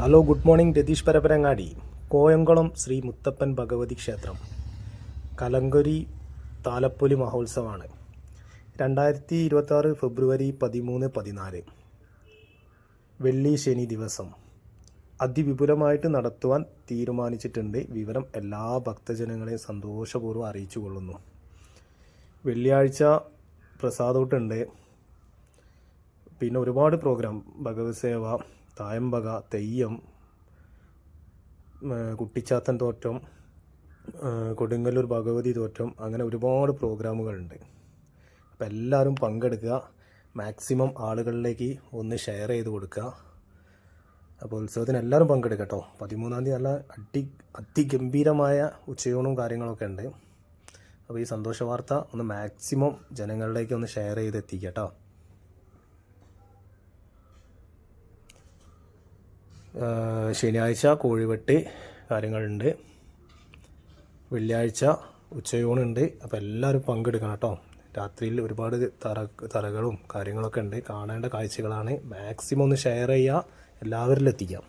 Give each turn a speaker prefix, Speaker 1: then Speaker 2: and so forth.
Speaker 1: Hello, good morning. Ratheesh Parappanangadi. Kayamkulam Sree Muthappan Bhagavathi ക്ഷേത്രം കലങ്കൊരി താലപ്പൊലി മഹോത്സവമാണ്. 2026 ഫെബ്രുവരി 13-14 വെള്ളി ശനി ദിവസം അതിവിപുലമായിട്ട് നടത്തുവാൻ തീരുമാനിച്ചിട്ടുണ്ട്. വിവരം എല്ലാ ഭക്തജനങ്ങളെയും സന്തോഷപൂർവ്വം അറിയിച്ചു കൊള്ളുന്നു. വെള്ളിയാഴ്ച പ്രസാദോട്ടുണ്ട്. പിന്നെ ഒരുപാട് പ്രോഗ്രാം, ഭഗവത് സേവ, തായമ്പക, തെയ്യം, കുട്ടിച്ചാത്തൻ തോറ്റം, കൊടുങ്ങല്ലൂർ ഭഗവതി തോറ്റം, അങ്ങനെ ഒരുപാട് പ്രോഗ്രാമുകളുണ്ട്. അപ്പോൾ എല്ലാവരും പങ്കെടുക്കുക. മാക്സിമം ആളുകളിലേക്ക് ഒന്ന് ഷെയർ ചെയ്ത് കൊടുക്കുക. അപ്പോൾ ഉത്സവത്തിന് എല്ലാവരും പങ്കെടുക്കുക കേട്ടോ. 13-ാം തീയതി നല്ല അതിഗംഭീരമായ ഉച്ചയൂണും കാര്യങ്ങളൊക്കെ ഉണ്ട്. അപ്പോൾ ഈ സന്തോഷ വാർത്ത ഒന്ന് മാക്സിമം ജനങ്ങളിലേക്ക് ഒന്ന് ഷെയർ ചെയ്ത് എത്തിക്കുക കേട്ടോ. ശനിയാഴ്ച കോഴിവെട്ട് കാര്യങ്ങളുണ്ട്. വെള്ളിയാഴ്ച ഉച്ചയൂണുണ്ട്. അപ്പോൾ എല്ലാവരും പങ്കെടുക്കണം കേട്ടോ. രാത്രിയിൽ ഒരുപാട് തറകളും കാര്യങ്ങളൊക്കെ ഉണ്ട്. കാണേണ്ട കാഴ്ചകളാണ്. മാക്സിമം ഒന്ന് ഷെയർ ചെയ്യുക, എല്ലാവരിലും എത്തിക്കാം.